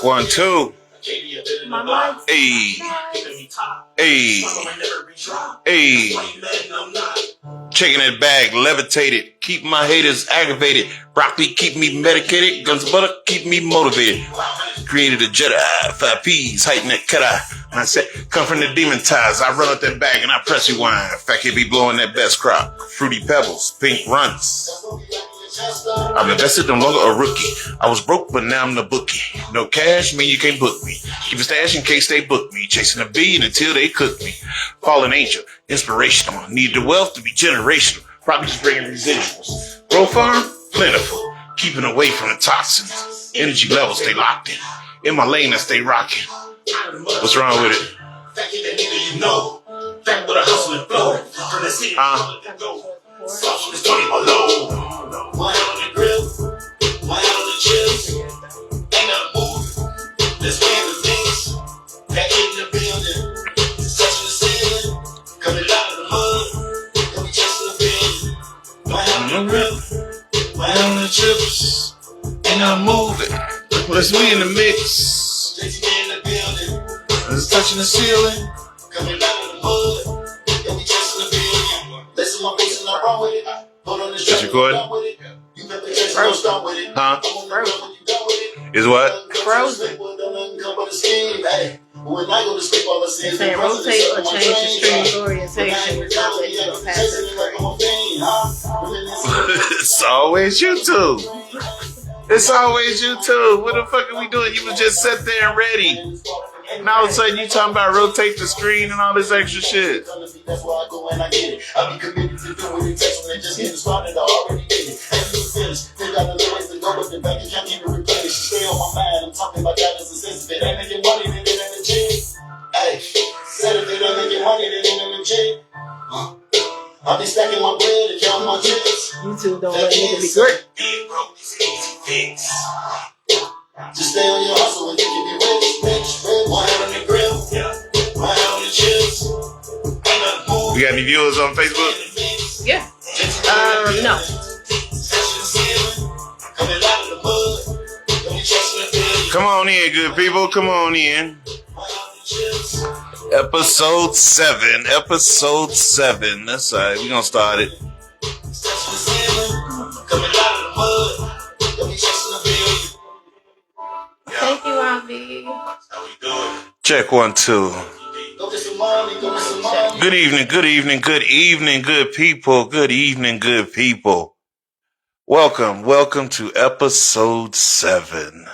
1, 2. Hey. Hey. Hey. Checking that bag, levitated. Keep my haters aggravated. Broccoli keep me medicated. Guns of butter keep me motivated. Created a Jedi, 5 P's, heighten that cut eye. And I said, come from the demon ties. I run up that bag and I press rewind. In fact, it be blowing that best crop. Fruity pebbles, pink runs. I'm invested, no longer a rookie. I was broke, but now I'm the bookie. No cash, mean you can't book me. Keep a stash in case they book me. Chasing a bean until they cook me. Fallen angel, inspirational. Need the wealth to be generational. Probably just bringing residuals. Grow farm, plentiful. Keeping away from the toxins. Energy levels stay locked in. In my lane, I stay rocking. What's wrong with it? Back with a hustle and flow. From the city, it's 20 below. One hand on the grill, one hand on the chips. Ain't nothing moving. Let's win the things. Back in the building. It's touching the ceiling. Coming out of the mud. Coming chasing the building. One hand on the grill, one hand on the chips. Ain't nothing moving. Let's win the mix. In the building. It's touching the ceiling. Coming out of the mud. Coming chasing the building. Listen, my face and I wrong with it. Is it recording? Frozen. Huh? Frozen. Is what? Frozen. It's saying rotate or change the stream's orientation. It's always YouTube. It's always YouTube. What the fuck are we doing? You was just sit there and ready. And all of a sudden you talking about rotate the screen and all this extra shit. That's why I go and I get it. I be committed to doing it. Text when they just getting started. I already did it. Ain't even finished. Figure out the ways to go, but the bank account keep it replenished. Stay on my mind. I'm talking about guidance and sense. If it ain't making money, then it ain't legit. Hey, said if it ain't making money, then it ain't legit. I be stacking my bread and counting my chips. YouTube don't let nigga be great. Being broke is easy fix. Just stay on your hustle and you can be rich. One hand on the grill, one hand on the chips. We got any viewers on Facebook? Yeah. No. Come on in, good people. Come on in. Episode 7. Episode 7. That's all right. We're going to start it. Thank you, Avi. Check 1, 2. Good evening, good evening, good evening, good people. Good evening, good people. Welcome to episode 7.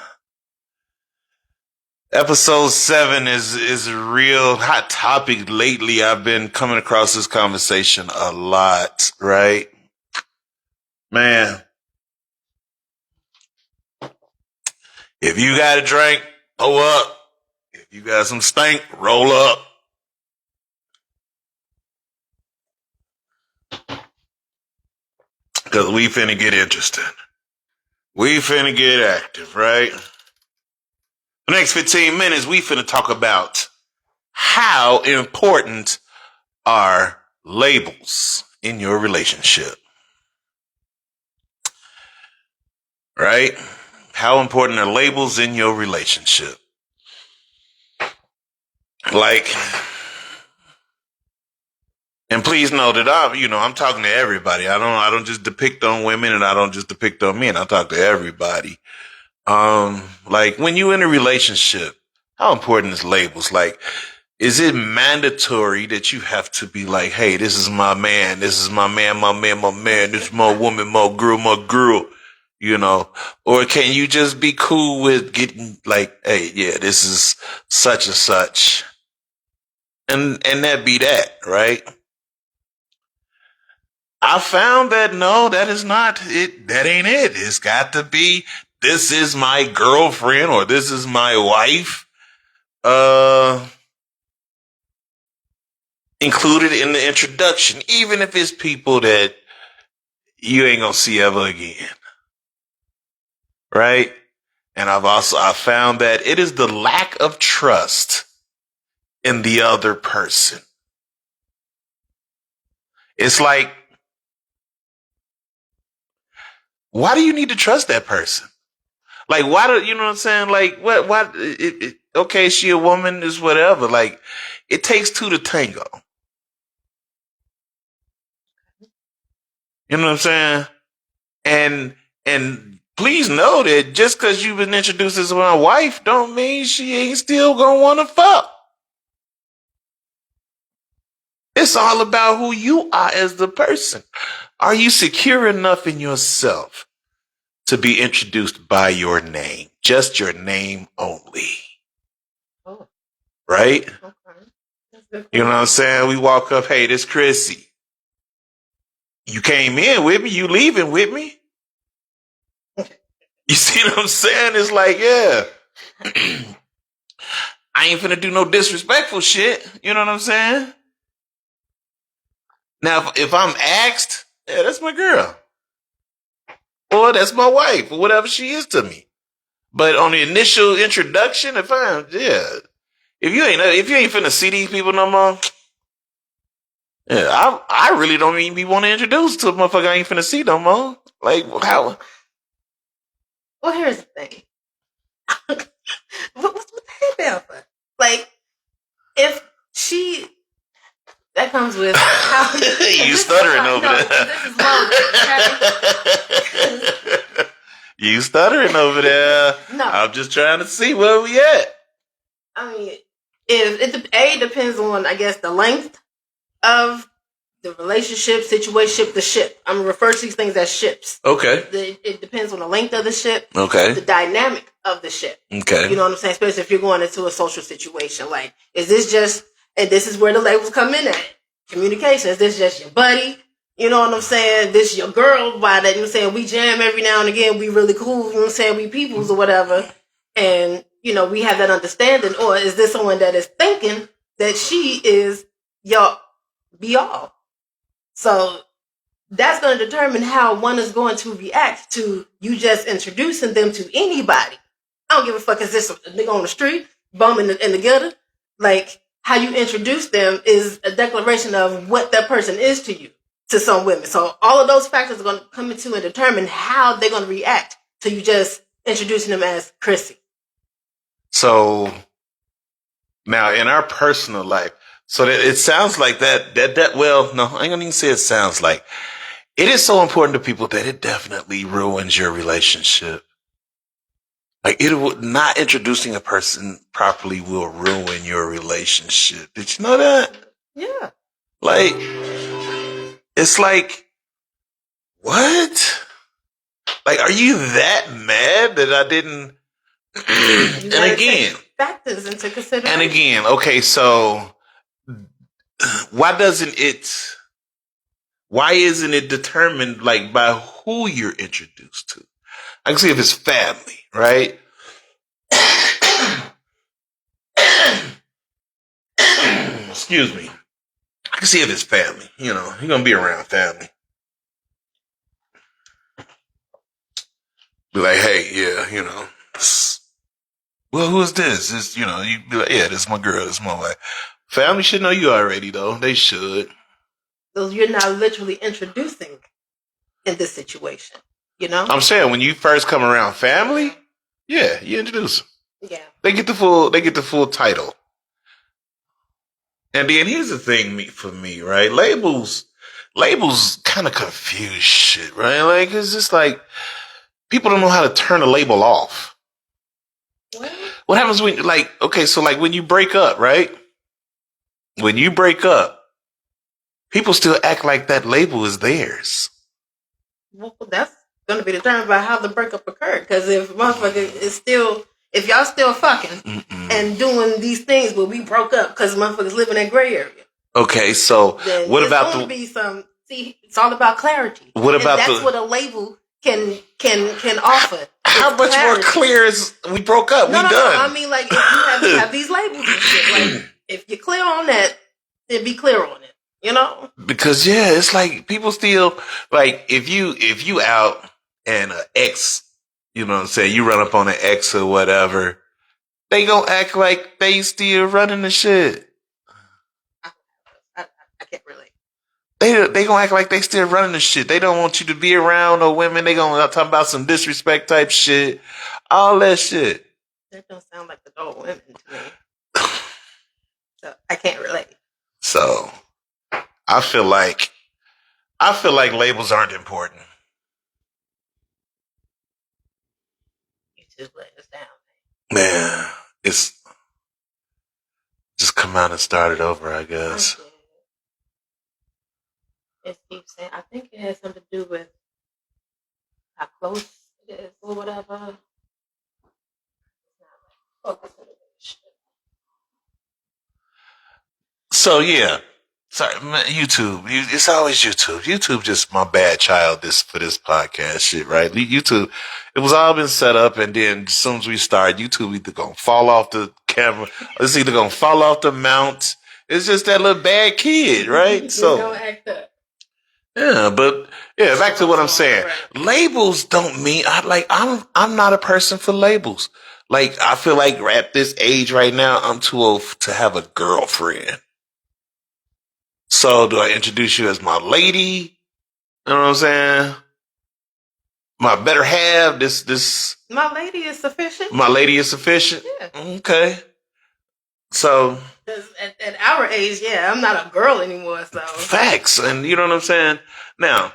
Episode 7 is a real hot topic lately. I've been coming across this conversation a lot, right? Man. If you got a drink, pull up. If you got some stank, roll up. Because we finna get interesting. We finna get active, right? The next 15 minutes, we finna talk about how important are labels in your relationship. Right? How important are labels in your relationship? Like, and please know that I'm talking to everybody. I don't just depict on women and I don't just depict on men. I talk to everybody. Like when you in a relationship, how important is labels? Like, is it mandatory that you have to be like, hey, this is my man. This is my man, my man, my man. This is my woman, my girl. You know, or can you just be cool with getting like, hey, yeah, this is such and such. And that be that, right? I found that no, that is not it. That ain't it. It's got to be, this is my girlfriend or this is my wife. Included in the introduction, even if it's people that you ain't gonna see ever again. Right? And I found that it is the lack of trust in the other person. It's like, why do you need to trust that person? Like, why do you know what I'm saying? Like, what? Why? Okay, she a woman is whatever. Like, it takes two to tango. You know what I'm saying? And please know that just because you've been introduced as my wife, don't mean she ain't still gonna want to fuck. It's all about who you are as the person. Are you secure enough in yourself to be introduced by your name? Just your name only. Oh. Right? Okay. You know what I'm saying? We walk up, hey, this Chrissy. You came in with me, you leaving with me. You see what I'm saying? It's like, yeah. I ain't finna do no disrespectful shit. You know what I'm saying? Now, if I'm asked, yeah, that's my girl. Or that's my wife, or whatever she is to me. But on the initial introduction, if you ain't finna see these people no more, yeah, I really don't even be want to introduce to a motherfucker I ain't finna see no more. Like, how? Well, here's the thing. What's the headband for? Like, if she, that comes with how you stuttering over there. This is loaded. You stuttering over there. No, I'm just trying to see where we at. I mean, it depends on, I guess, the length of the relationship, situation, the ship. I'm referring to these things as ships. Okay. It depends on the length of the ship. Okay. The dynamic of the ship. Okay. You know what I'm saying? Especially if you're going into a social situation. Like, is this just, and this is where the labels come in at. Communication. Is this just your buddy? You know what I'm saying? This your girl by that, you know what I'm saying? We jam every now and again. We really cool. You know what I'm saying? We peoples or whatever. And, you know, we have that understanding. Or is this someone that is thinking that she is your be all? So that's going to determine how one is going to react to you just introducing them to anybody. I don't give a fuck. Is this a nigga on the street, bum in the gutter? Like, how you introduce them is a declaration of what that person is to you, to some women. So all of those factors are going to come into and determine how they're going to react to you just introducing them as Chrissy. So now in our personal life, so that it sounds like that well, no, I ain't gonna even say it sounds like. It is so important to people that it definitely ruins your relationship. Like not introducing a person properly will ruin your relationship. Did you know that? Yeah. Like, it's like, what? Like, are you that mad that I didn't? And again, factors into consideration. And again, okay, so why isn't it determined like by who you're introduced to? I can see if it's family, right? Excuse me. I can see if it's family. You know, you're gonna be around family. Be like, hey, yeah, you know, well, who is this? It's, you know, you be like, yeah, this is my girl, this is my wife. Family should know you already, though. They should. So you're now literally introducing in this situation, you know? I'm saying when you first come around family, yeah, you introduce them. Yeah. They get the full title. And then here's the thing for me, right? Labels kind of confuse shit, right? Like, it's just like, people don't know how to turn a label off. What happens when, like, okay, so like when you break up, right? When you break up, people still act like that label is theirs. Well, that's going to be determined by how the breakup occurred. Because if motherfucker is still, if y'all still fucking and doing these things, but we broke up because motherfuckers live in that gray area. Okay, so what about the? Be some. See, it's all about clarity. What about that's what a label can offer. How much more clear is we broke up? No, we done. I mean, like, if you have these labels and shit, like, if you're clear on that, then be clear on it. You know? Because yeah, it's like people still like if you out and an ex, you know what I'm saying, you run up on an ex or whatever, they gonna act like they still running the shit. I can't relate. They gonna act like they still running the shit. They don't want you to be around no women. They gonna talk about some disrespect type shit. all that shit. That don't sound like adult women to me. So I can't relate. So I feel like labels aren't important. You just let us down. Man, it's just come out and start it over, I guess. It keeps saying, I think it has something to do with how close it is or whatever. So yeah, sorry, man, YouTube. It's always YouTube. YouTube just my bad child. For this podcast shit, right? YouTube. It was all been set up, and then as soon as we start, YouTube either gonna fall off the camera, or it's either gonna fall off the mount. It's just that little bad kid, right? So don't act up. yeah, but yeah, back to what I'm saying. Right. Labels don't mean I'm not a person for labels. Like I feel like at this age right now, I'm too old to have a girlfriend. So do I introduce you as my lady? You know what I'm saying? My better half. This. My lady is sufficient. My lady is sufficient. Yeah. Okay. So. At our age, yeah, I'm not a girl anymore. So facts, and you know what I'm saying. Now,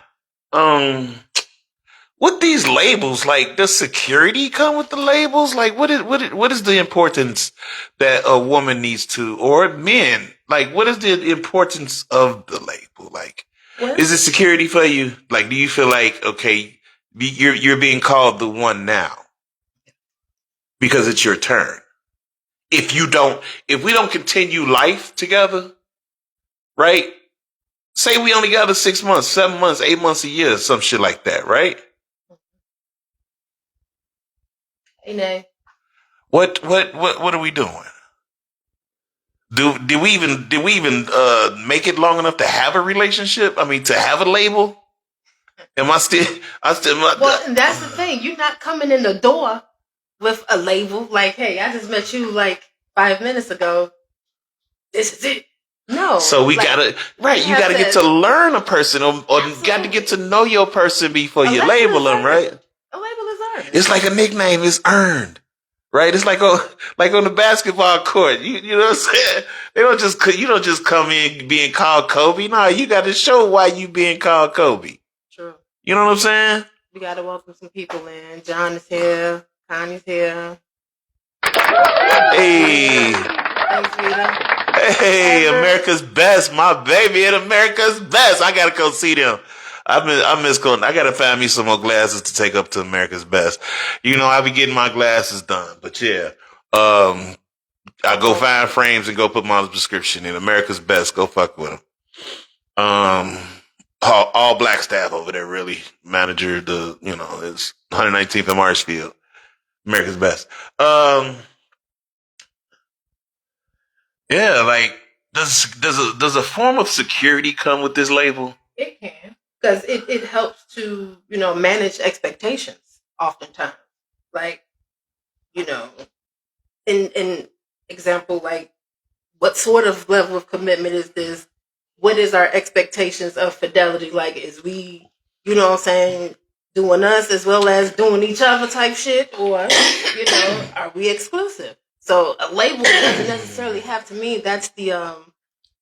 with these labels, like, does security come with the labels? Like, what is the importance that a woman needs to, or men? Like, what is the importance of the label? Like, is it security for you? Like, do you feel like, okay, you're being called the one now because it's your turn? If we don't continue life together, right? Say we only got 6 months, 7 months, 8 months, a year, some shit like that, right? Hey, Nay. What are we doing? Did we even make it long enough to have a relationship? I mean, to have a label? Well, and that's the thing. You're not coming in the door with a label like, hey, I just met you like 5 minutes ago. This is it. No. So we gotta you gotta get to learn a person, or you got to get to know your person before you label them, right? A label is earned. It's like a nickname is earned, right? It's like on the basketball court. You know what I'm saying? You don't just come in being called Kobe. No, you got to show why you being called Kobe. True. You know what I'm saying? We got to welcome some people in. John is here. Connie's here. Hey. Thanks, Rita. Hey, America's Best, my baby at America's Best. I gotta go see them. I miss going. I gotta find me some more glasses to take up to America's Best. You know, I be getting my glasses done, but yeah, I go find frames and go put my prescription in America's Best. Go fuck with them. All black staff over there, really. Manager, is 119th and Marshfield. America's Best. Yeah, like does a form of security come with this label? It can, because it helps to manage expectations. Oftentimes, like in example, like what sort of level of commitment is this? What is our expectations of fidelity? Like, is we what I'm saying, doing us as well as doing each other type shit, or are we exclusive? So a label doesn't necessarily have to mean that's the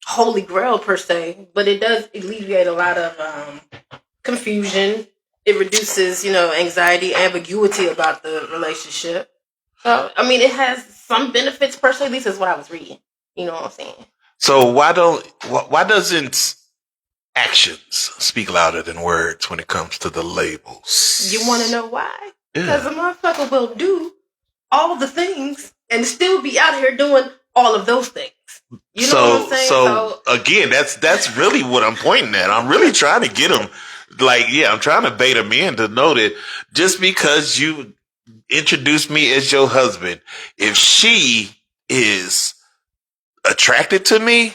holy grail per se, but it does alleviate a lot of confusion. It reduces, anxiety, ambiguity about the relationship. So, I mean, it has some benefits per se. At least is what I was reading. You know what I'm saying? So why doesn't actions speak louder than words when it comes to the labels? You want to know why? Because a motherfucker will do all the things and still be out here doing all of those things. You know what I'm saying? So again, that's really what I'm pointing at. I'm really trying to get them, I'm trying to bait them in to know that just because you introduced me as your husband, if she is attracted to me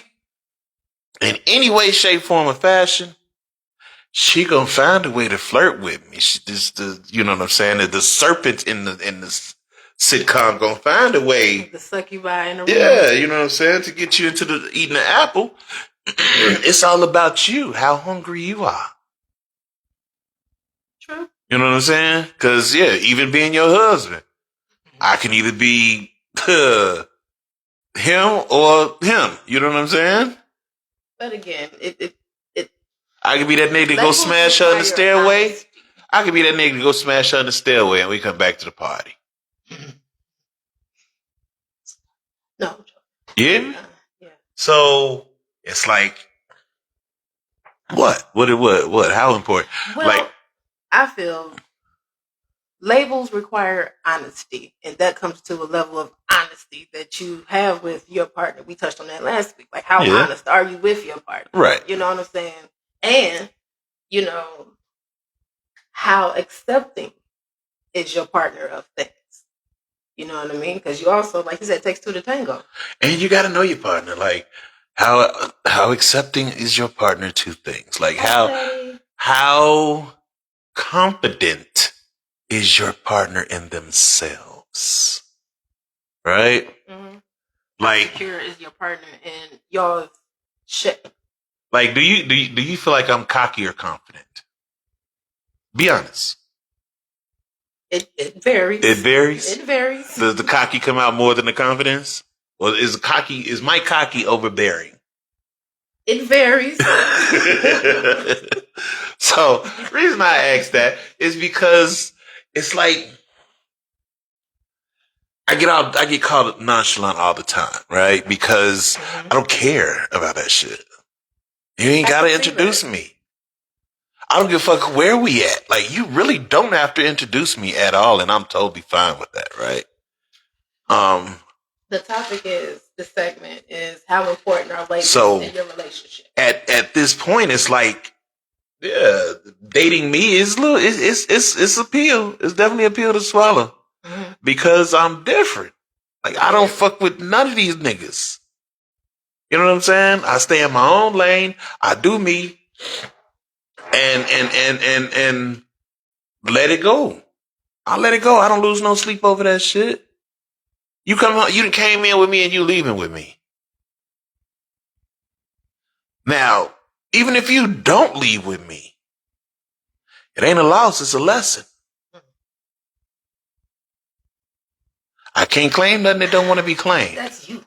in any way, shape, form, or fashion, she gonna find a way to flirt with me. You know what I'm saying? The serpent in the sitcom gonna find a way. The succubi in the room. Yeah, you know what I'm saying? To get you into eating the apple. It's all about you, how hungry you are. True. You know what I'm saying? Because, even being your husband, I can either be him or him. You know what I'm saying? But again, I could be that nigga to go smash her in the stairway. I could be that nigga to go smash her in the stairway and we come back to the party. No. Yeah? Yeah. So it's like, what? What? How important? Well, like, I feel labels require honesty, and that comes to a level of honesty that you have with your partner. We touched on that last week. Like, how honest are you with your partner? Right. You know what I'm saying? And, you know, how accepting is your partner of things? You know what I mean? Because you also, like you said, it takes two to tango. And you got to know your partner. Like, how accepting is your partner to things? Like, how confident is your partner in themselves? Right? Mm-hmm. Like, how secure is your partner in y'all's shit? Like, do you feel like I'm cocky or confident? Be honest. It varies. It varies. It varies. Does the cocky come out more than the confidence? Or is my cocky overbearing? It varies. So, the reason I ask that is because it's like I get called nonchalant all the time, right? Because I don't care about that shit. You ain't gotta introduce me. I don't give a fuck where we at. Like, you really don't have to introduce me at all, and I'm totally fine with that, right? The topic is, the segment is, how important are labels in your relationship? At this point, it's like, yeah, dating me is it's appeal. It's definitely appeal to swallow because I'm different. Like, I don't fuck with none of these niggas. You know what I'm saying? I stay in my own lane. I do me. And let it go. I let it go. I don't lose no sleep over that shit. You came in with me and you leaving with me. Now, even if you don't leave with me, it ain't a loss, it's a lesson. I can't claim nothing that don't want to be claimed. That's you.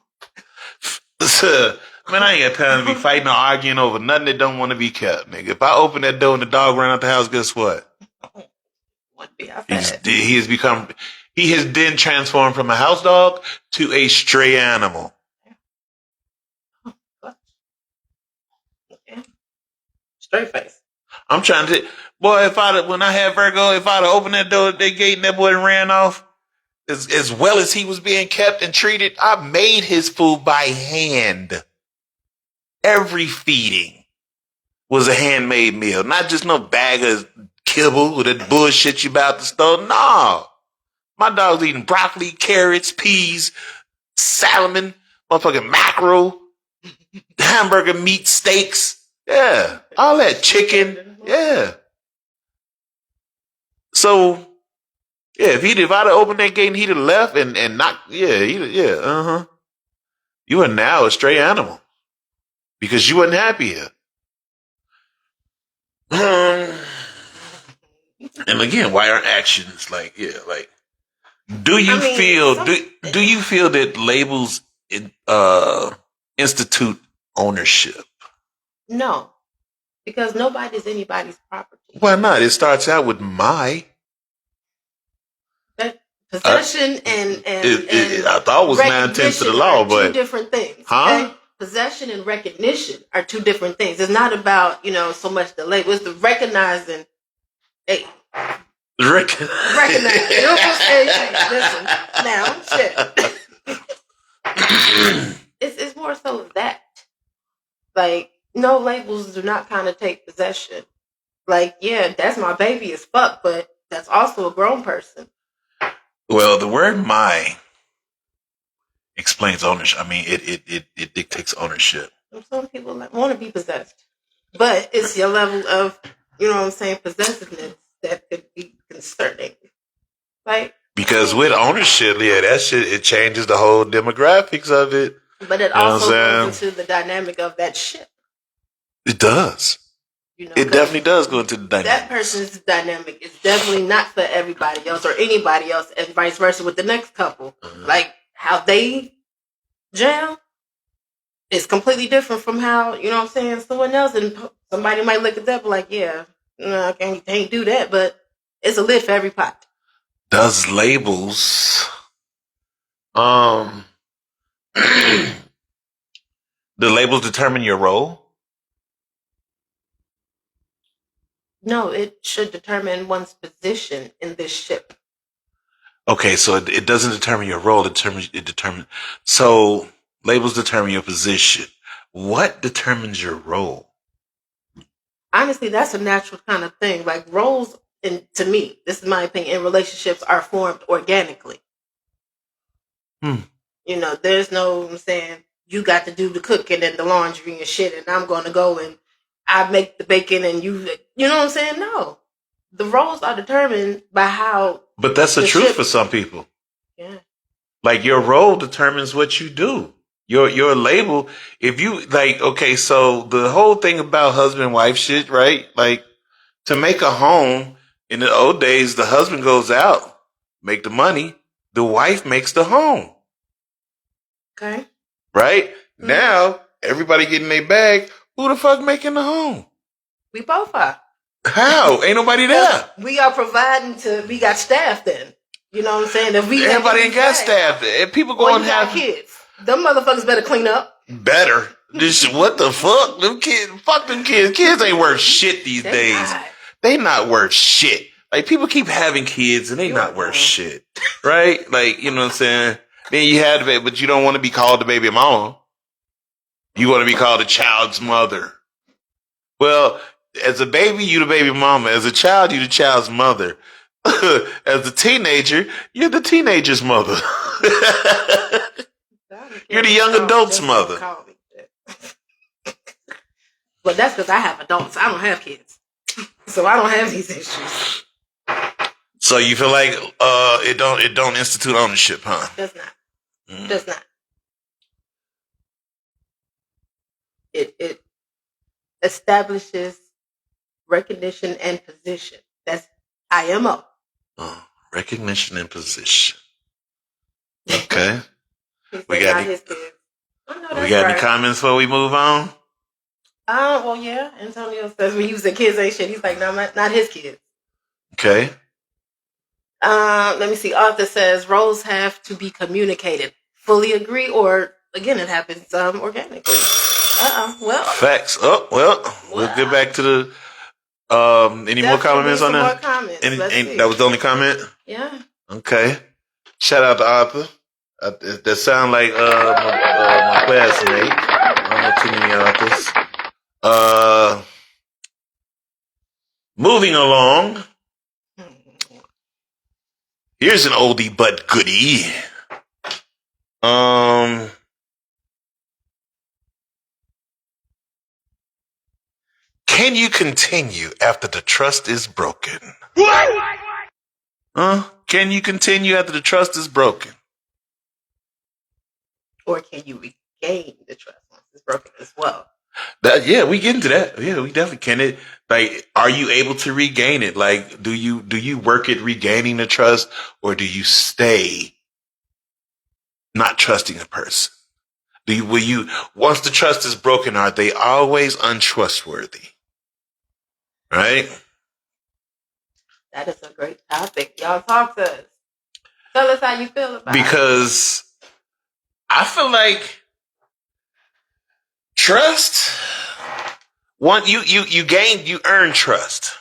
Man, I ain't got time to be fighting or arguing over nothing that don't want to be kept, nigga. If I open that door and the dog ran out the house, guess what? He has then transformed from a house dog to a stray animal. Straight face. I'm trying to, boy, when I had Virgo, if I'd opened that door, that gate, and that boy ran off, as well as he was being kept and treated, I made his food by hand. Every feeding was a handmade meal, not just no bag of kibble or that bullshit you about to store. No. My dog's eating broccoli, carrots, peas, salmon, motherfucking mackerel, hamburger meat, steaks. Yeah. All that chicken. Yeah. So, yeah, if I'd have opened that gate and he'd have left and not, you are now a stray animal because you wasn't happy here. And again, why aren't actions like, do you feel that labels institute ownership? No, because nobody's anybody's property. Why not? It starts out with my. That possession and I thought it was 9/10 of the law, but two different things. Huh? Okay? Possession and recognition are two different things. It's not about so much the label. It's the recognizing. Hey. Recognize. Listen, now, shit. It's more so that. Like, no labels do not connotate possession. Like, yeah, that's my baby as fuck, but that's also a grown person. Well, the word "my" explains ownership. I mean, it dictates ownership. Some people want to be possessed, but it's your level of, possessiveness that could be concerning. Like, because with ownership, that shit, it changes the whole demographics of it. But it also goes into the dynamic of that shit. It does. You know, It definitely does go into the dynamic. That person's dynamic is definitely not for everybody else or anybody else, and vice versa with the next couple. Like how they jam is completely different from how, you know what I'm saying, someone else, and somebody might look at that like, yeah, no, I can't do that, but it's a lid for every pot. Does labels the labels determine your role? No, it should determine one's position in this ship. Okay, so it doesn't determine your role. It determines. So labels determine your position. What determines your role? Honestly, that's a natural kind of thing. Like roles, and to me, this is my opinion, in relationships are formed organically. You know, there's no, I'm saying, you got to do the cooking and the laundry and shit, and I'm going to go and I make the bacon and you know what I'm saying? No. The roles are determined by how. But that's the truth for some people. Yeah. Like your role determines what you do. Your label, if you like, okay, so the whole thing about husband wife shit, right? Like to make a home in the old days, the husband goes out, make the money, the wife makes the home. Okay. Right? Mm-hmm. Now, everybody getting their bag. Who the fuck making the home? We both are. How? Ain't nobody there. We are providing we got staff then. You know what I'm saying? If everybody ain't got staff. If people go and have kids, them motherfuckers better clean up. Better. What the fuck? Them kids, fuck them kids. Kids ain't worth shit these days. They not worth shit. Like people keep having kids and they not worth shit. Right? Like, you know what I'm saying? Then you had the baby, but you don't want to be called the baby mama. You want to be called a child's mother. Well, as a baby, you the baby mama. As a child, you the child's mother. As a teenager, you're the teenager's mother. You're the young adult's mother. But that's because I have adults. I don't have kids. So I don't have these issues. So you feel like it don't institute ownership, huh? Does not. Does not. It establishes recognition and position. That's IMO. Recognition and position. Okay. We got his kids. We got any comments before we move on? Well, yeah. Antonio says when you said kids ain't shit, he's like, no, not his kids. Okay. Let me see. Arthur says roles have to be communicated. Fully agree, or again, it happens organically. Well. Facts. Oh, well, we'll get back to the. Any more comments on that? More comments. That was the only comment? Yeah. Okay. Shout out to Arthur. That sound like my classmate. I don't know too many authors. Moving along. Here's an oldie but goodie. Can you continue after the trust is broken? Can you continue after the trust is broken? Or can you regain the trust once it's broken as well? Yeah, we get into that. Yeah, we definitely can. Are you able to regain it? Like, do you work at regaining the trust, or do you stay not trusting a person? Once the trust is broken, are they always untrustworthy? Right? That is a great topic. Y'all talk to us. Tell us how you feel about it. Because I feel like trust, you earn trust.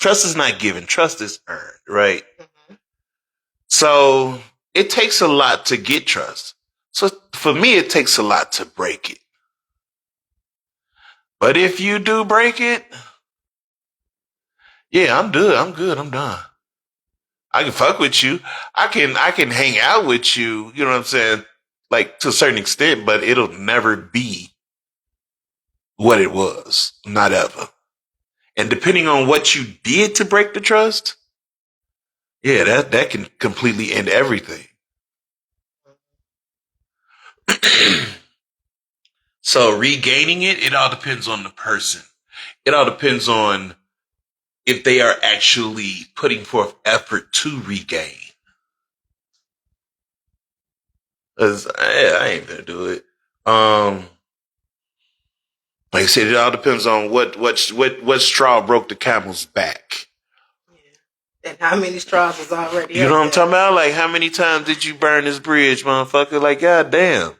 Trust is not given. Trust is earned, right? Mm-hmm. So it takes a lot to get trust. So for me, it takes a lot to break it. But if you do break it, yeah, I'm good. I'm done. I can fuck with you. I can hang out with you. You know what I'm saying? Like to a certain extent, but it'll never be what it was. Not ever. And depending on what you did to break the trust, yeah, that can completely end everything. So regaining it all depends on the person. It all depends on if they are actually putting forth effort to regain. Cause I ain't gonna do it. Like I said, it all depends on what straw broke the camel's back. Yeah. And how many straws was already You up know what I'm there? talking about? Like, how many times did you burn this bridge, motherfucker? Like, goddamn.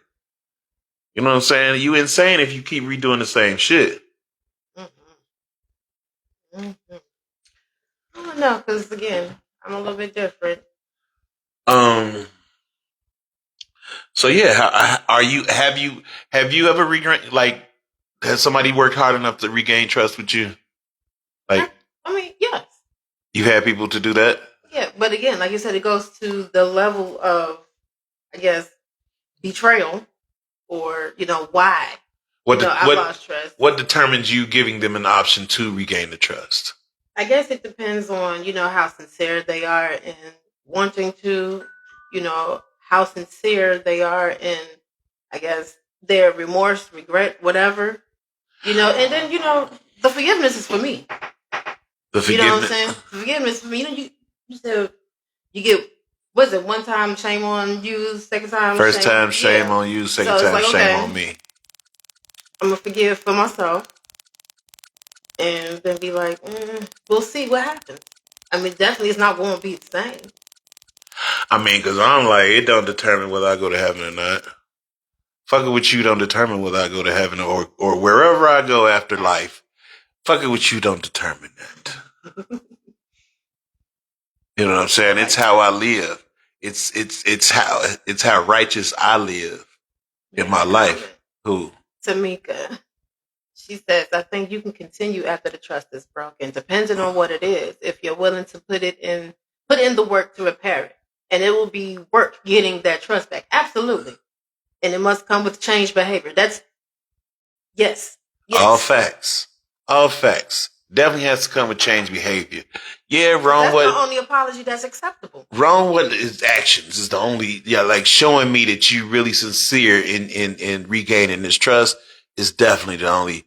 You know what I'm saying? You insane if you keep redoing the same shit. Mm-hmm. Mm-hmm. I don't know, because again, I'm a little bit different. So yeah, are you? Have you ever like? Has somebody worked hard enough to regain trust with you? Like, I mean, yes. You had people to do that? Yeah, but again, like you said, it goes to the level of, I guess, betrayal, or why. I've lost trust. What determines you giving them an option to regain the trust? I guess it depends on how sincere they are in wanting to, how sincere they are in, I guess, their remorse, regret, whatever. And then the forgiveness is for me. The forgiveness. You know what I'm saying? Forgiveness for me. You said you get, what's it, one time shame on you, second time first time shame on you, second time like, shame on me. I'm gonna forgive for myself, and then be like, we'll see what happens. I mean, definitely it's not going to be the same. I mean, because I'm like, it don't determine whether I go to heaven or not. Fucking with you don't determine whether I go to heaven or wherever I go after life. Fucking with you don't determine that. You know what I'm saying? It's how I live. It's how righteous I live in my life. Who? Tamika. She says, I think you can continue after the trust is broken, depending on what it is, if you're willing to put in the work to repair it. And it will be work getting that trust back. Absolutely. And it must come with changed behavior. That's yes. All facts. All facts. Definitely has to come with changed behavior. Yeah, wrong. That's the only apology that's acceptable. Wrong. What is actions is the only. Yeah, like showing me that you really sincere in regaining this trust is definitely the only.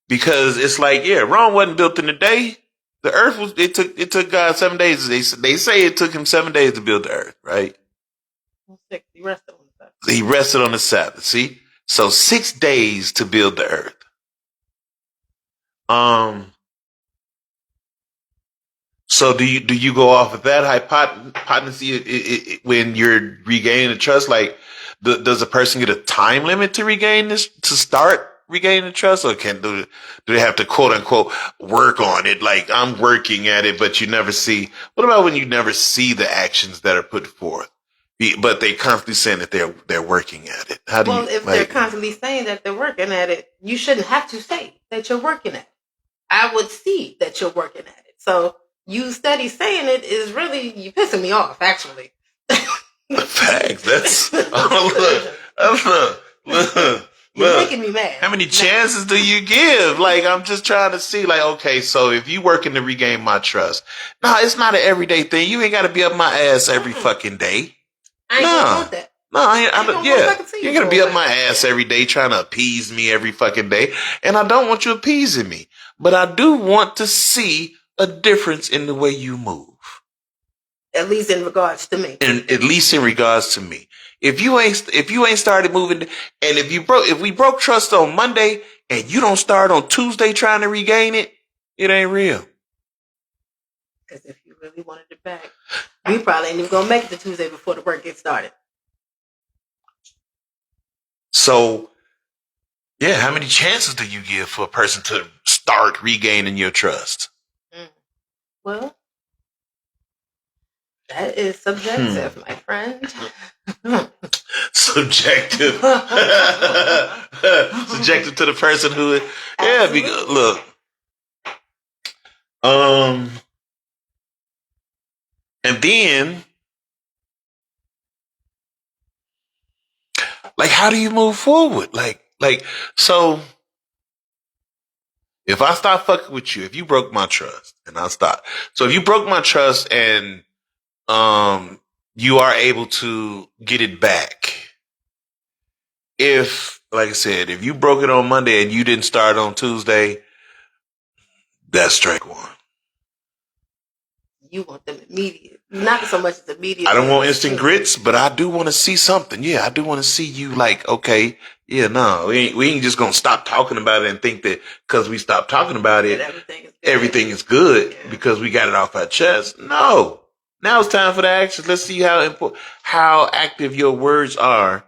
Because it's like, yeah, Rome wasn't built in a day. The earth was. It took God 7 days. They say it took him 7 days to build the earth, right? 6. He rested on the Sabbath. He rested on the Sabbath. See, so 6 days to build the earth. So do you go off of that hypothesis when you're regaining the trust? Like, does a person get a time limit to regain this, to start regaining the trust, or do they have to quote unquote work on it? Like, I'm working at it, but you never see. What about when you never see the actions that are put forth, but they constantly saying that they're working at it? How do you? If they're constantly saying that they're working at it, you shouldn't have to say that you're working at it. I would see that you're working at it. So you steady saying it is really, you pissing me off, actually. Facts. That's look. You're making me mad. How many chances do you give? Like, I'm just trying to see, like, okay, so if you working to regain my trust, no, it's not an everyday thing. You ain't got to be up my ass every fucking day. I ain't gonna want that. No, you ain't gonna be up my ass every day trying to appease me every fucking day. And I don't want you appeasing me. But I do want to see a difference in the way you move. At least in regards to me. And at least in regards to me. If you ain't started moving, and if we broke trust on Monday and you don't start on Tuesday trying to regain it, it ain't real. Because if you really wanted it back, we probably ain't even gonna make it to Tuesday before the work gets started. So, yeah, how many chances do you give for a person to start regaining your trust? Well, that is subjective, my friend. Subjective. Subjective to the person who, yeah, look. And then, like, how do you move forward? So, if I stop fucking with you, if you broke my trust and I stop. So if you broke my trust and, you are able to get it back. If like I said, if you broke it on Monday and you didn't start on Tuesday, that's strike one. You want them immediate. Not so much as immediate. I don't want instant grits, but I do want to see something. Yeah, I do want to see you like, okay, yeah, no, we ain't just going to stop talking about it and think that because we stopped talking about it, everything is good because we got it off our chest. No. Now it's time for the action. Let's see how active your words are.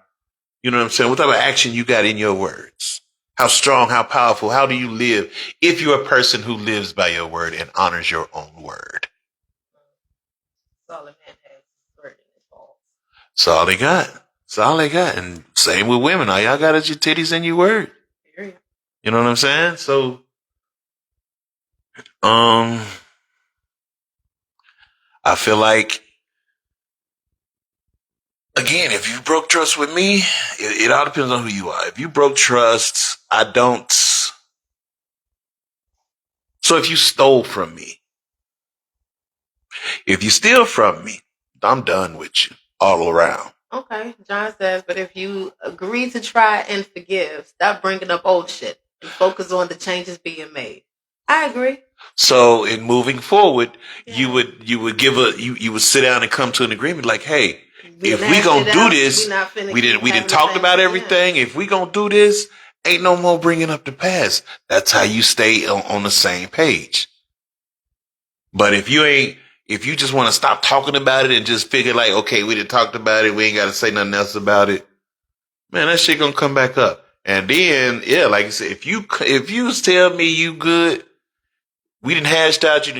You know what I'm saying? What type of action you got in your words? How strong, how powerful, how do you live if you're a person who lives by your word and honors your own word? That's all a man has. Word in his balls. That's all they got. That's all they got. And same with women. All y'all got is your titties and your word. You know what I'm saying? So, I feel like, again, if you broke trust with me, it all depends on who you are. If you broke trust, I don't. So if you stole from me, if you steal from me, I'm done with you all around. Okay, John says, but if you agree to try and forgive, stop bringing up old shit and focus on the changes being made. I agree. So in moving forward, you would you would sit down and come to an agreement like, hey, if we gonna do this, we didn't talk about everything. If we gonna do this, ain't no more bringing up the past. That's how you stay on the same page. But if you just want to stop talking about it and just figure like, okay, we done talked about it, we ain't got to say nothing else about it, man, that shit gonna come back up. And then, yeah, like I said, if you tell me you good, we didn't hashed out, you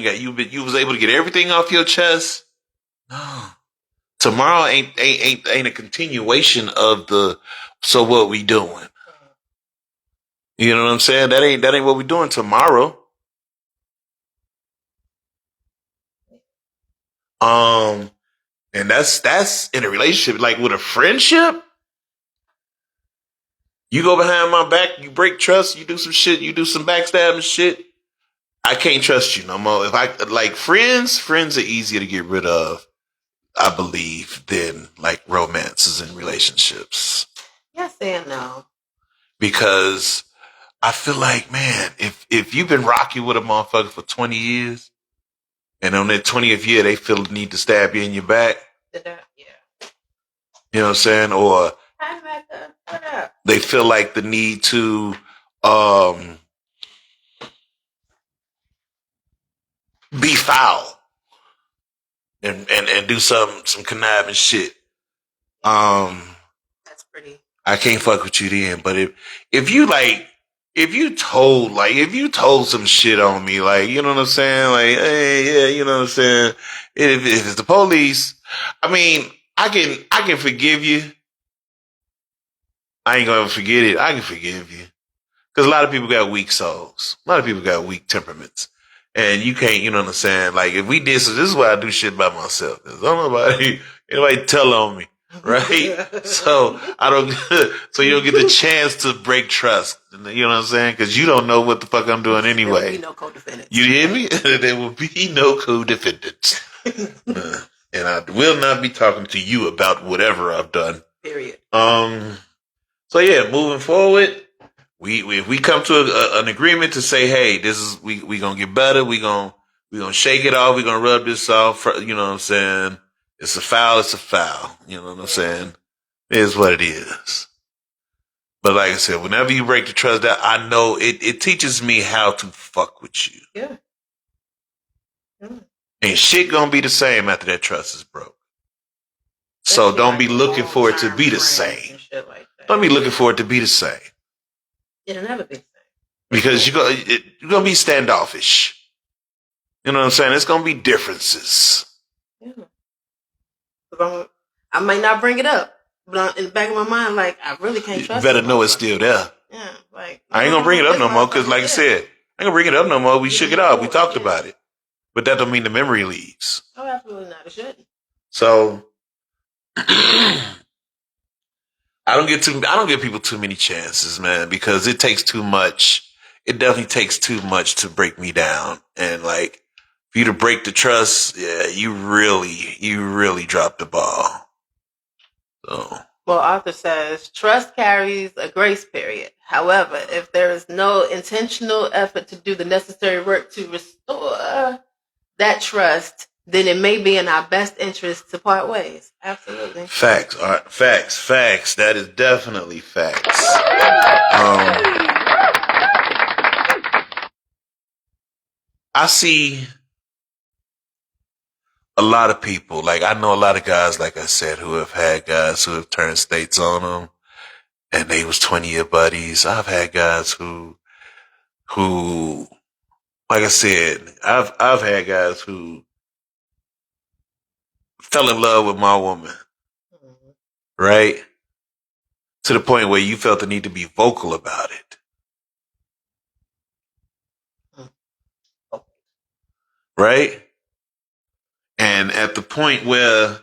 was able to get everything off your chest. No, tomorrow ain't a continuation of the. So what we doing? You know what I'm saying? That ain't what we doing tomorrow. And that's in a relationship, like with a friendship. You go behind my back, you break trust, you do some shit, you do some backstabbing shit. I can't trust you no more. If I like friends are easier to get rid of, I believe, than like romances and relationships. Yes and no. Because I feel like, man, if you've been rocking with a motherfucker for 20 years, and on that 20th year they feel the need to stab you in your back. Yeah. You know what I'm saying? Or they feel like the need to be foul and do some conniving shit. That's pretty. I can't fuck with you then. But if you told some shit on me, like, you know what I'm saying? Like, hey, yeah, you know what I'm saying? If it's the police, I mean, I can forgive you. I ain't gonna forget it. I can forgive you. Because a lot of people got weak souls. A lot of people got weak temperaments. And you can't, you know what I'm saying? Like, if we did, so this is why I do shit by myself. There's nobody tell on me, right? So so you don't get the chance to break trust. You know what I'm saying? Because you don't know what the fuck I'm doing anyway. There will be no co-defendants. You hear me? There will be no co-defendants. And I will not be talking to you about whatever I've done. Period. So yeah, moving forward, if we come to an agreement to say, hey, this is we gonna get better, we gonna shake it off, we gonna rub this off. You know what I'm saying? It's a foul. It's a foul. You know what I'm saying? It is what it is. But like I said, whenever you break the trust, that I know it teaches me how to fuck with you. Yeah. And shit gonna be the same after that trust is broke. So don't be looking for it to be the same. Don't be looking for it to be the same. It'll never be the same. Because you're gonna be standoffish. You know what I'm saying? It's gonna be differences. Yeah. I might not bring it up, but in the back of my mind, like, I really can't trust you. Better know it's still there. Yeah, like, I ain't gonna bring it up no more because, like I said, I ain't gonna bring it up no more. We shook it off. We talked about it, but that don't mean the memory leaves. Oh, absolutely not. It shouldn't. So I don't give people too many chances, man, because it takes too much. It definitely takes too much to break me down, and like for you to break the trust, yeah, you really dropped the ball. So Well, author says trust carries a grace period. However, if there is no intentional effort to do the necessary work to restore that trust, then it may be in our best interest to part ways. Absolutely. Facts. Facts. That is definitely facts. I see a lot of people, like I know a lot of guys, like I said, who have had guys who have turned states on them and they was 20-year buddies. I've had guys who, like I said, I've had guys who fell in love with my woman, right? To the point where you felt the need to be vocal about it. Right? And at the point where,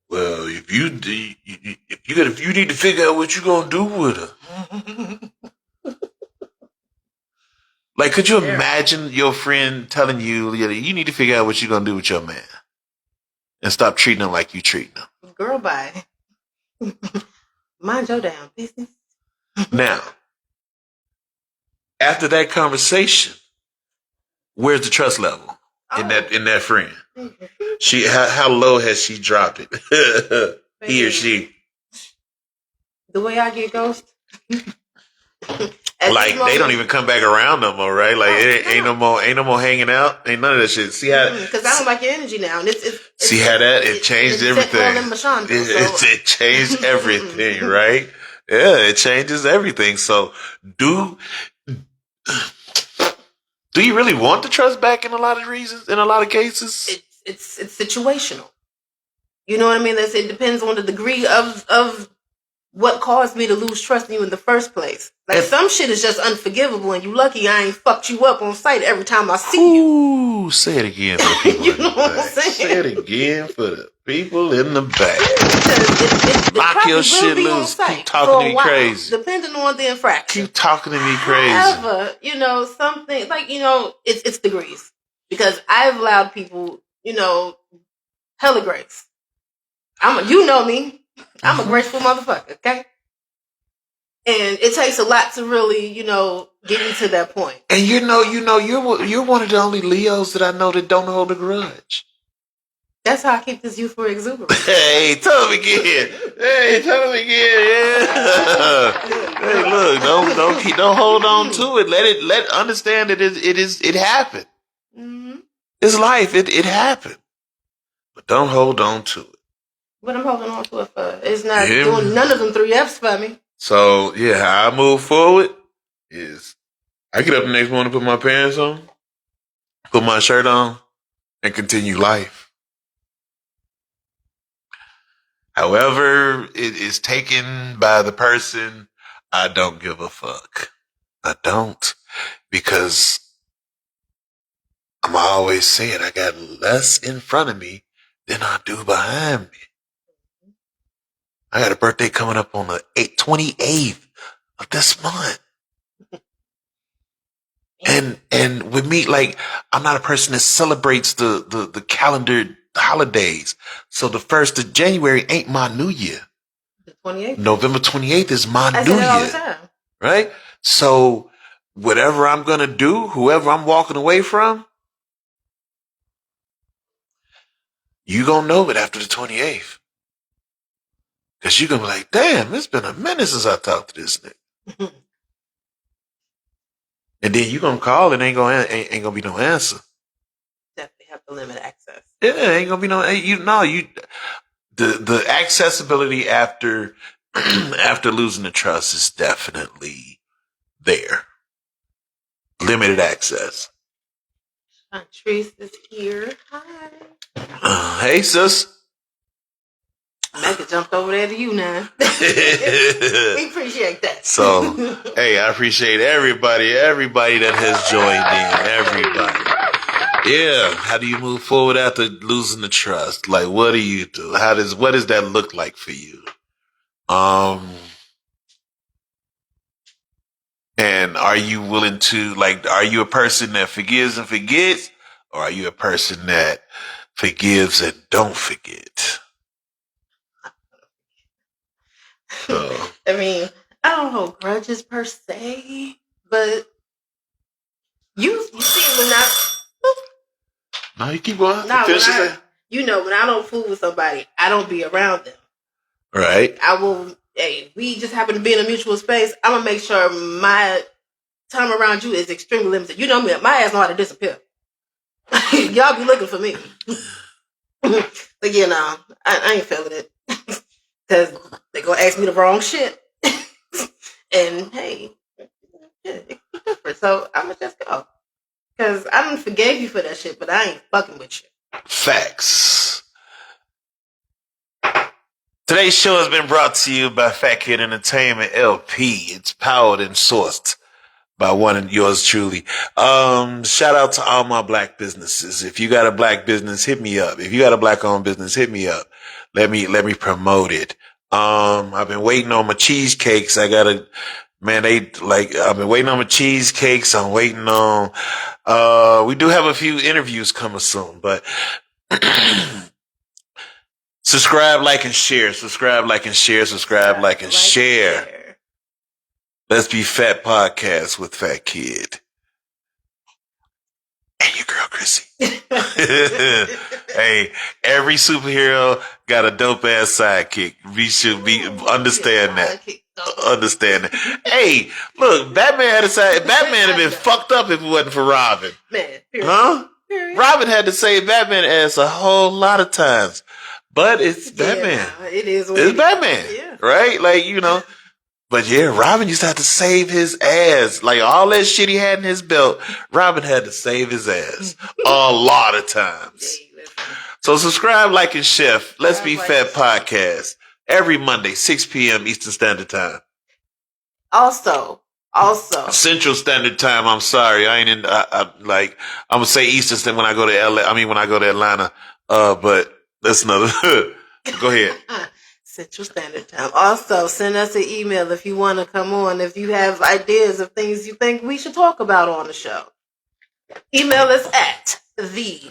well, if you need to figure out what you're gonna do with her. Like, could you imagine your friend telling you, you need to figure out what you're gonna do with your man, and stop treating him like you treating him? Girl, bye. Mind your damn business. Now, after that conversation, where's the trust level in that friend? How low has she dropped it? He or she? The way I get ghosted. Like they don't even come back around no more, right? Like ain't no more hanging out, ain't none of that shit. See how? Because I don't like your energy now, and it's see how that it changed everything. It changed everything, right? Yeah, it changes everything. So do you really want the trust back in a lot of reasons? In a lot of cases, it's situational. You know what I mean? It depends on the degree of what caused me to lose trust in you in the first place. Like some shit is just unforgivable, and you lucky I ain't fucked you up on sight every time I see you. Ooh, say it again for the people. You know what I'm saying? Say it again for the people in the back. Lock your shit loose. Keep talking to me crazy. Depending on the infraction. Keep talking to me crazy. However, something like, it's degrees. Because I've allowed people, hella grace. You know me. I'm a graceful motherfucker, okay? And it takes a lot to really, get me to that point. And you're one of the only Leos that I know that don't hold a grudge. That's how I keep this youthful exuberance. Hey, tell him again. Yeah. Hey, look, don't hold on to it. Understand that it happened. Mm-hmm. It's life. It happened. But don't hold on to it. What I'm holding on to it for? It's not doing none of them 3 F's for me. So, yeah, how I move forward is I get up the next morning, put my pants on, put my shirt on, and continue life. However it is taken by the person, I don't give a fuck. I don't. Because I'm always saying I got less in front of me than I do behind me. I got a birthday coming up on the 28th of this month. And with me, like, I'm not a person that celebrates the calendar holidays. So the 1st of January ain't my new year. The 28th? November 28th is my new year. All the time. Right? So whatever I'm going to do, whoever I'm walking away from, you going to know it after the 28th. Because you're going to be like, damn, it's been a minute since I talked to this nigga. And then you're going to call and ain't going to be no answer. Definitely have to limit access. Yeah, ain't going to be no, the accessibility after losing the trust is definitely there. Limited access. Trace is here. Hi. Hey, sis. Mecca jumped over there to you now. We appreciate that. So, hey, I appreciate everybody that has joined in. Everybody. Yeah. How do you move forward after losing the trust? Like, what do you do? What does that look like for you? And are you willing to, are you a person that forgives and forgets? Or are you a person that forgives and don't forget? Oh. I mean, I don't hold grudges per se, but you see when No, you keep going. when That. when I don't fool with somebody, I don't be around them. Right. I will. Hey, we just happen to be in a mutual space. I'm gonna make sure my time around you is extremely limited. You know me, my ass know how to disappear. Y'all be looking for me. But I ain't feeling it. Because they gonna ask me the wrong shit. And hey, it can be different. So I'ma just go. Because I done forgave you for that shit, but I ain't fucking with you. Facts. Today's show has been brought to you by Fat Kid Entertainment LP. It's powered and sourced by one of yours truly. Shout out to all my black businesses. If you got a black business, hit me up. If you got a black owned business, hit me up. Let me promote it. I've been waiting on my cheesecakes. I've been waiting on my cheesecakes. I'm waiting on, we do have a few interviews coming soon, but subscribe, like, and share. Subscribe, like, and share. Subscribe, like, and share. Let's Be Fat podcast with Fat Kid. And your girl, Chrissy. Hey, every superhero got a dope ass sidekick. We should understand that. Understand that. Hey, look, Batman had a side. Batman had been fucked up if it wasn't for Robin. Man, period. Huh? Period. Robin had to save Batman ass a whole lot of times. But it's Batman. It is. It's Batman. Yeah. Right? Like, But yeah, Robin used to have to save his ass. Like all that shit he had in his belt, Robin had to save his ass a lot of times. So subscribe, like, and share. Let's Be Fat podcast every Monday, 6 p.m. Eastern Standard Time. Also. Central Standard Time. I'm sorry. I ain't in, I'm going to say Eastern Standard when I go to when I go to Atlanta. But that's another. Go ahead. Central Standard Time. Also, send us an email if you want to come on. If you have ideas of things you think we should talk about on the show, email us at the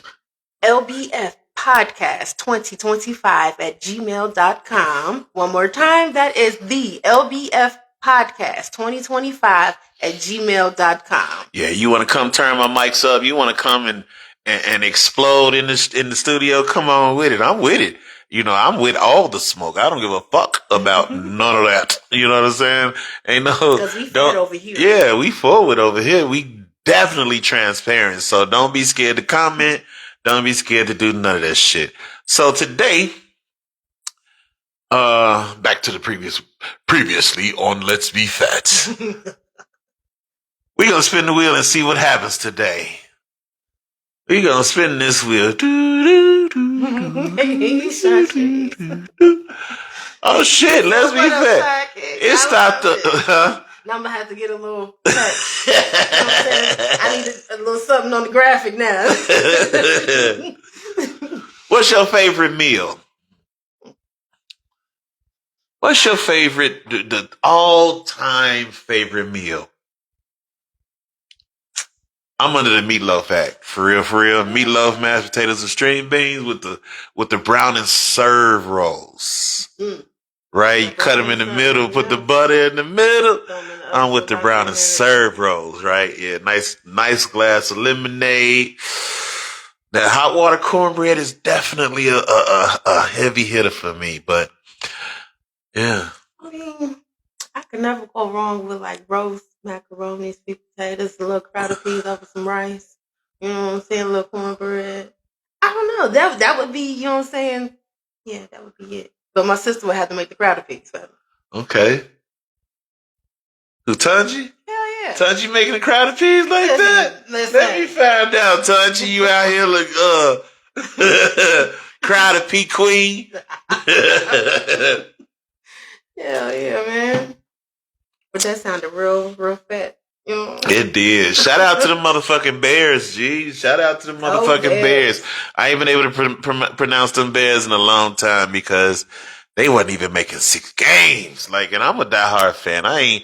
LBF Podcast 2025@gmail.com. One more time, that is the LBF Podcast 2025@gmail.com. Yeah, you want to come turn my mics up? You want to come and explode in the studio? Come on with it. I'm with it. I'm with all the smoke. I don't give a fuck about none of that. You know what I'm saying? Ain't no. Because we forward over here. Yeah, we forward over here. We definitely transparent. So don't be scared to comment. Don't be scared to do none of that shit. So today, back to the previously on Let's Be Fat. We're going to spin the wheel and see what happens today. We're going to spin this wheel. Oh shit, Let's Be Fat. It stopped. Now I'm going to have to get a little touch. I need a little something on the graphic now. What's your favorite meal? What's your favorite, the all-time favorite meal? I'm under the meatloaf act. For real. Meatloaf, mashed potatoes, and string beans with the brown and serve rolls. Right? You cut them in the middle, put the butter in the middle. I'm with the brown and serve rolls, right? Yeah, nice glass of lemonade. That hot water cornbread is definitely a heavy hitter for me, but yeah. I mean, I could never go wrong with like roast macaroni, sweet potatoes, a little crowded peas over some rice. You know what I'm saying? A little cornbread. I don't know. That would be, you know what I'm saying? Yeah, that would be it. But my sister would have to make the crowded peas for me. Okay. Who, Tunji? Hell yeah. Tunji making the crowded peas like that? Let me find out, Tunji. You out here look crowded pea queen. Hell yeah, man. But that sounded real fat. You know? It did. Shout out to the motherfucking Bears, G. Shout out to the motherfucking Bears. I ain't been able to pronounce them Bears in a long time because they wasn't even making 6 games. And I'm a diehard fan. I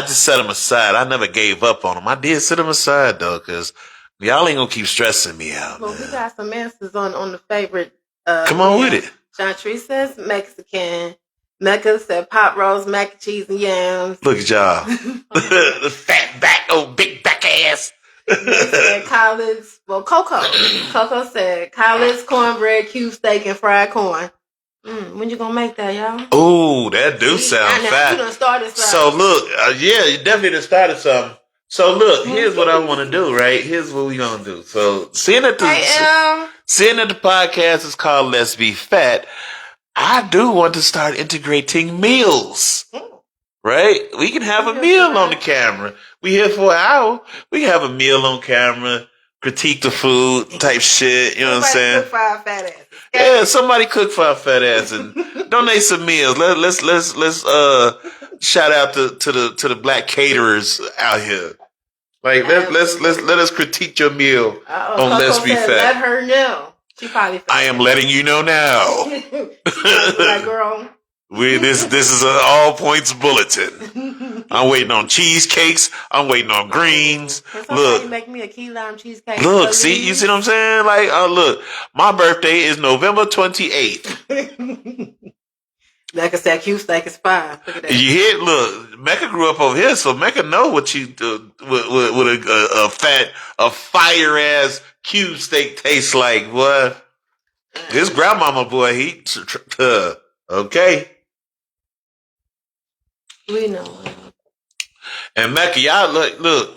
just set them aside. I never gave up on them. I did set them aside though, because y'all ain't gonna keep stressing me out. Well, man, we got some answers on the favorite. Come on with it. John Tree says Mexican. Mecca said pot roast, mac and cheese, and yams. Look at y'all. The fat back, big back ass. They said collards. Well, Coco said collards, cornbread, cube steak, and fried corn. When you gonna make that, y'all? Oh, that do sound fat. You done started something. So look, yeah, you definitely done started something. So look, here's what I want to do, right? Here's what we gonna do. So seeing that the podcast is called Let's Be Fat, I do want to start integrating meals. Right? We can have a meal on the camera. We here for an hour. We can have a meal on camera, critique the food type shit. You know what I'm saying? Cook for our fat ass. Yeah, somebody cook for our fat ass and donate some meals. Let's shout out to the black caterers out here. Like let us critique your meal on Let's Be Fat. Let her know. She probably. I am letting you know now. Like, girl. This is an all points bulletin. I'm waiting on cheesecakes. I'm waiting on greens. Look, make me a key lime cheesecake. Look, see, you see what I'm saying? Like, look, my birthday is November 28th. Mecca said cube steak is fine. Look at that. You hear? Look, Mecca grew up over here, so Mecca know what you do with a fire ass cube steak tastes like. What? His grandmama boy, he okay. We know. And Mecca, y'all look.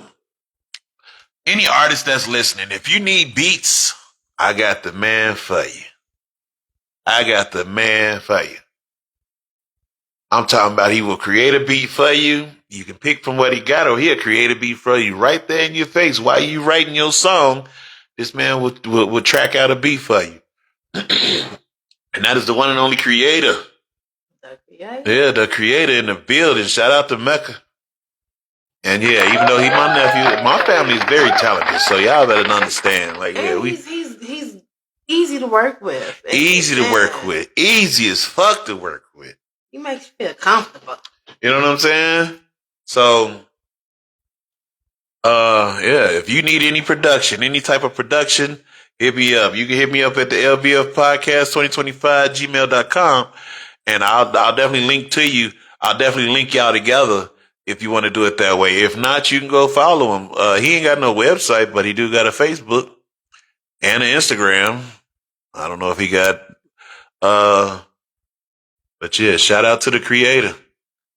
Any artist that's listening, if you need beats, I got the man for you. I got the man for you. I'm talking about he will create a beat for you. You can pick from what he got, or he'll create a beat for you right there in your face. While you writing your song, this man will track out a beat for you. And that is the one and only creator. Yeah, the creator in the building. Shout out to Mecca. And yeah, even though he's my nephew, my family is very talented, so y'all better understand. Like, yeah, he's easy to work with. Easy to work with. Easy as fuck to work with. He makes you feel comfortable. You know what I'm saying? So, yeah, if you need any production, any type of production, hit me up. You can hit me up at the LBF Podcast 2025 gmail.com, and I'll definitely link to you. I'll definitely link y'all together if you want to do it that way. If not, you can go follow him. He ain't got no website, but he do got a Facebook and an Instagram. I don't know if he got, but yeah, shout out to the creator.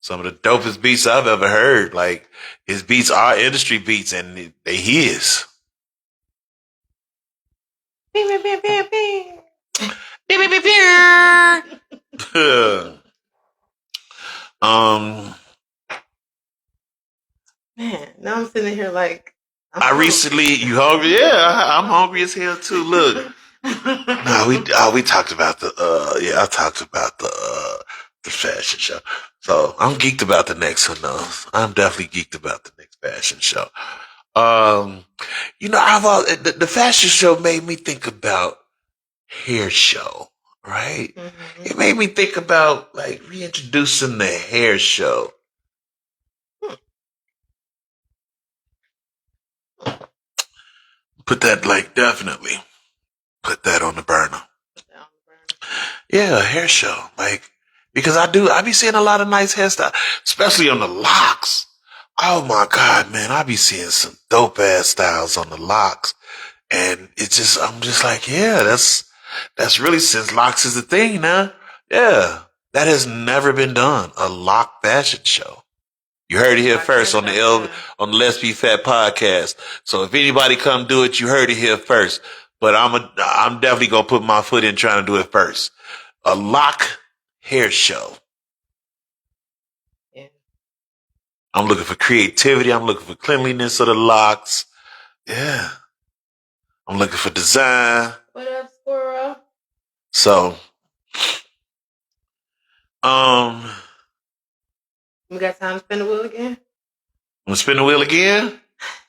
Some of the dopest beats I've ever heard. Like, his beats are industry beats, and they his. Man, now I'm sitting here like you hungry? Yeah, I'm hungry as hell too. Look, we talked about I talked about the fashion show. So I'm geeked about the next one though. I'm definitely geeked about the next fashion show. The fashion show made me think about hair show, right? Mm-hmm. It made me think about like reintroducing the hair show. Definitely put that on the burner. Yeah, a hair show. Like, because I be seeing a lot of nice hairstyles, especially on the locks. Oh my God, man, I be seeing some dope ass styles on the locks. And I'm just like, yeah, that's really, since locks is a thing now. Yeah, that has never been done. A lock fashion show. You heard it here first on the Let's Be Fat podcast. So if anybody come do it, you heard it here first. But I'm definitely gonna put my foot in trying to do it first. A lock hair show. Yeah. I'm looking for creativity. I'm looking for cleanliness of the locks. Yeah. I'm looking for design. What up, squirrel? So, we got time to spin the wheel again? Want to spin the wheel again?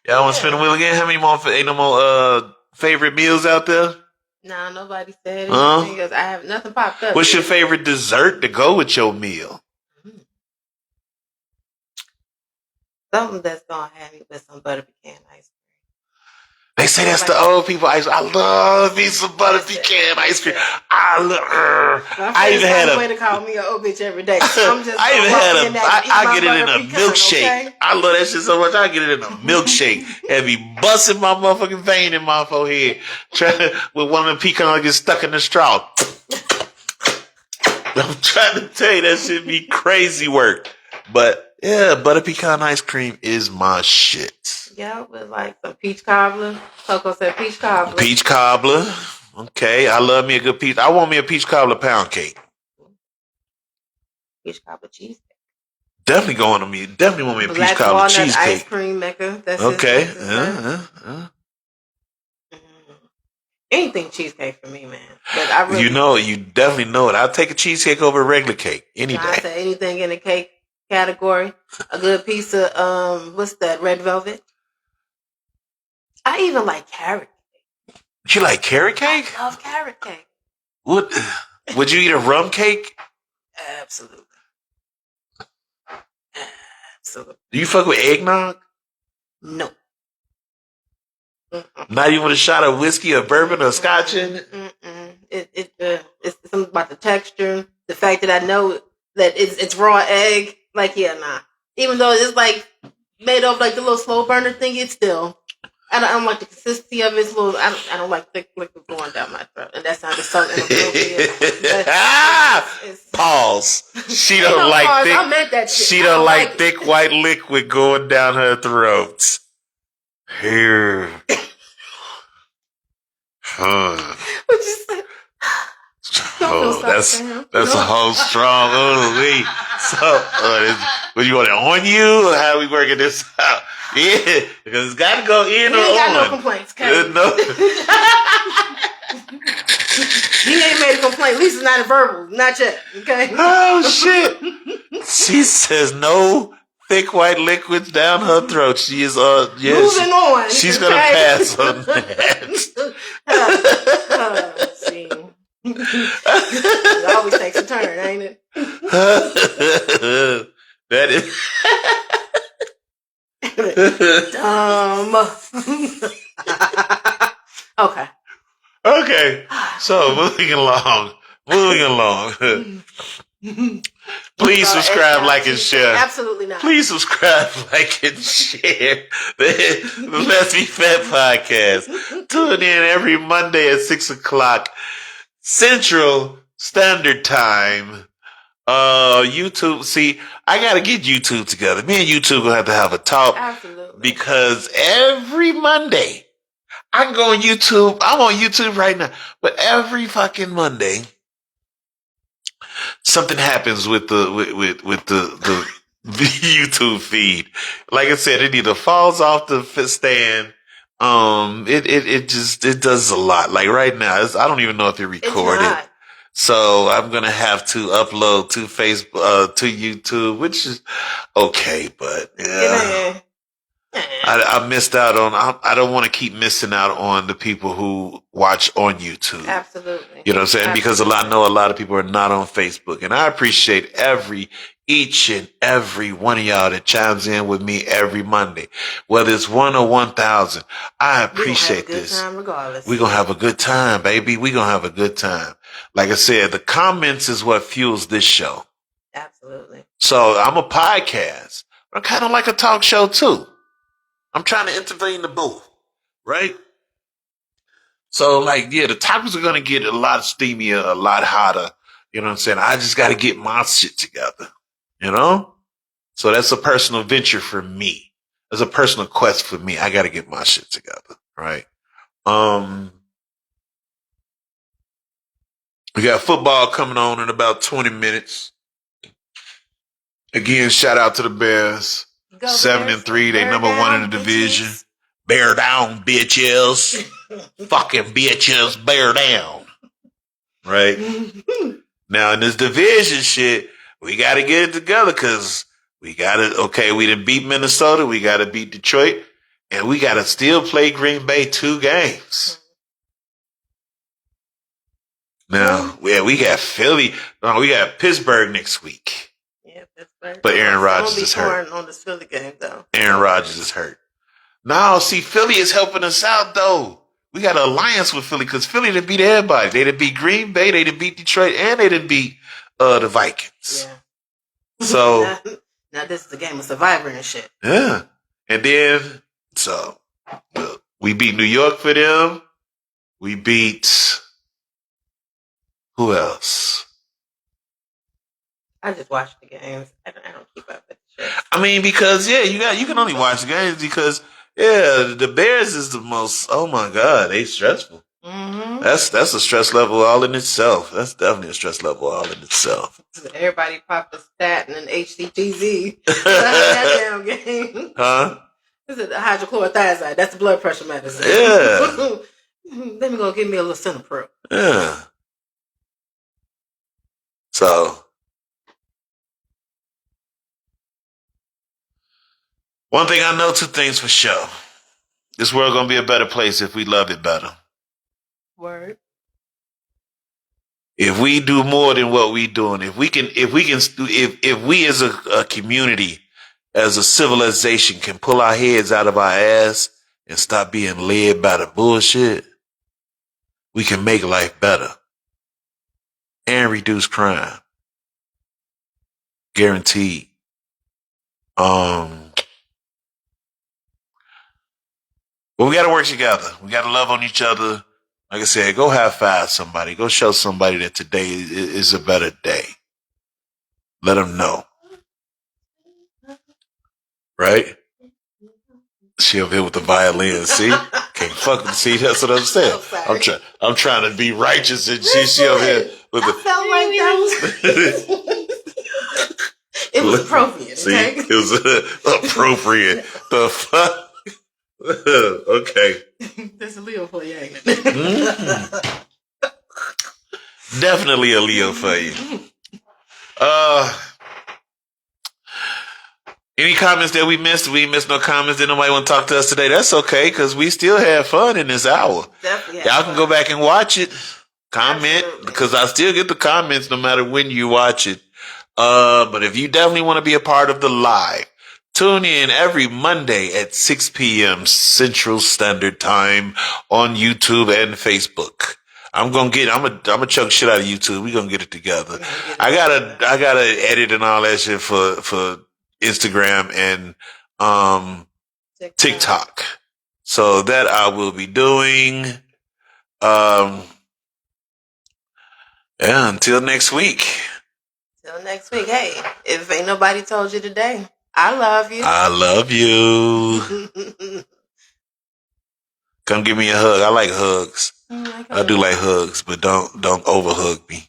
Y'all want to spin the wheel again? How many more? Ain't no more favorite meals out there? Nah, nobody said anything because I have nothing popped up. What's your favorite dessert to go with your meal? Something that's gonna have me with some butter pecan ice They say that's the old people ice cream. I love me some butter pecan ice cream. I even had a way to call me an old bitch every day. I'm just I even had a I get it in a pecan, milkshake. Okay? I love that shit so much. I get it in a milkshake and be busting my motherfucking vein in my forehead, trying with one of the pecans get stuck in the straw. I'm trying to tell you that shit be crazy work, but yeah, butter pecan ice cream is my shit. Yeah, with like some peach cobbler. Coco said peach cobbler. Peach cobbler. Okay, I love me a good peach. I want me a peach cobbler pound cake. Peach cobbler cheesecake. Definitely going to me. Definitely want me a peach cobbler walnut cheesecake. Ice cream maker. That's okay. Anything cheesecake for me, man. But I really, you definitely know it. I'll take a cheesecake over a regular cake any day. I say anything in the cake category. A good piece of what's that? Red velvet. I even like carrot cake. You like carrot cake? I love carrot cake. Would you eat a rum cake? Absolutely. Absolutely. Do you fuck with eggnog? No. Not even with a shot of whiskey or bourbon or scotch in it? It's something about the texture, the fact that I know that it's raw egg. Like, yeah, nah. Even though it's like made of like the little slow burner thing, it's still. I don't like the consistency of it. It's a little. I don't like thick liquid going down my throat, and that sounded so inappropriate. Pause. She don't like pause. thick. I meant that shit. She don't like thick white liquid going down her throat. Here. What you say? Oh, that's a whole strong So, what you want it on you? Or how are we working this out? Yeah, because it's got to go in or on. He ain't got no complaints. No. He ain't made a complaint. At least it's not a verbal. Not yet. Okay. Oh shit. She says no thick white liquids down her throat. She is moving on. She's gonna pass on that. See. It always takes a turn, ain't it? That is Okay. Okay. So moving along. Please subscribe, like, and share. Absolutely not. Please subscribe, like, and share the Let's Be Fat podcast. Tune in every Monday at 6:00 Central Standard Time. YouTube. See, I gotta get YouTube together. Me and YouTube gonna have to have a talk. Absolutely. Because every Monday, I can go on YouTube. I'm on YouTube right now, but every fucking Monday, something happens with the YouTube feed. Like I said, it either falls off the stand. It does a lot. Like right now, I don't even know if it recorded. So I'm gonna have to upload to Facebook, to YouTube, which is okay, but yeah. I missed out on. I don't want to keep missing out on the people who watch on YouTube. Absolutely. You know what I'm saying? Because I know a lot of people are not on Facebook, and I appreciate each and every one of y'all that chimes in with me every Monday, whether it's 1 or 1,000. I appreciate this. We're gonna have a good time, baby. We're gonna have a good time. Like I said, the comments is what fuels this show. Absolutely. So I'm a podcast. I'm kind of like a talk show too. I'm trying to intervene the both, right? So, like, yeah, the topics are going to get a lot steamier, a lot hotter. You know what I'm saying? I just got to get my shit together, you know? So that's a personal venture for me. It's a personal quest for me. I got to get my shit together, right? We got football coming on in about 20 minutes. Again, shout out to the Bears. 7-3, they number 1 in the division. Bear down, bitches. Fucking bitches, bear down. Right? Now, in this division shit, we got to get it together because we got to, we done beat Minnesota, we got to beat Detroit, and we got to still play Green Bay 2 games. Now, yeah, we got Philly. No, we got Pittsburgh next week. Yeah, Pittsburgh. But Aaron Rodgers is hurt. On this Philly game, though. Aaron Rodgers is hurt. No, see, Philly is helping us out though. We got an alliance with Philly because Philly done beat everybody. They done beat Green Bay, they done beat Detroit, and they done beat the Vikings. Yeah. So now this is a game of Survivor and shit. yeah. And then so we beat New York for them. We beat who else? I just watch the games. I don't keep up with the shit. I mean, because you can only watch the games because the Bears is the most. Oh my God, they stressful. Mm-hmm. That's a stress level all in itself. That's definitely a stress level all in itself. Everybody popped a stat and an HCTZ. That damn game. Huh? This is the hydrochlorothiazide. That's the blood pressure medicine. Yeah. Let me go give me a little Cinepro. Yeah. So, one thing I know, two things for sure. This world gonna be a better place if we love it better. Word. If we do more than what we doing, if we as a community, as a civilization, can pull our heads out of our ass and stop being led by the bullshit, we can make life better and reduce crime. Guaranteed. But we got to work together. We got to love on each other. Like I said, go high five somebody. Go show somebody that today is a better day. Let them know. Right? She over here with the violin. See? Can't fucking see. That's what I'm saying. I'm trying to be righteous, and she over here with the. I felt like that was. It was appropriate. See, okay? it was appropriate. The fuck. Okay. That's a Leo for you, ain't it? Definitely a Leo for you. Any comments that we missed? We missed no comments. Did nobody want to talk to us today? That's okay, because we still have fun in this hour. Definitely. Y'all can go back and watch it. Comment, Absolutely. because I still get the comments no matter when you watch it. But if you definitely want to be a part of the live, tune in every Monday at 6 p.m. Central Standard Time on YouTube and Facebook. I'm gonna chunk shit out of YouTube. We're gonna get it together. I gotta edit and all that shit for Instagram and TikTok. So that I will be doing. Yeah, until next week. Till next week. Hey, if ain't nobody told you today, I love you. I love you. Come give me a hug. I like hugs. I do like hugs, but don't over hug me.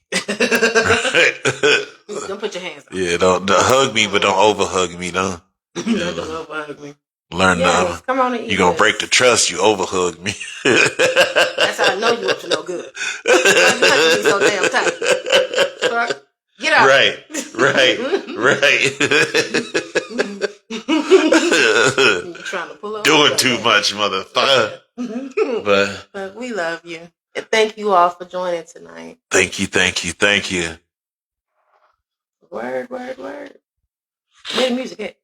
Don't put your hands on. Yeah, don't hug me, but don't over hug me, though. Don't over hug me. Learn now. Come on and eat. You're gonna break the trust. You over hug me. That's how I know you up to no good. You hugging me so damn tight. Fuck. Get out. Right. You're trying to pull up. Doing too much, motherfucker. But we love you. And thank you all for joining tonight. Thank you. Word. Where the music at?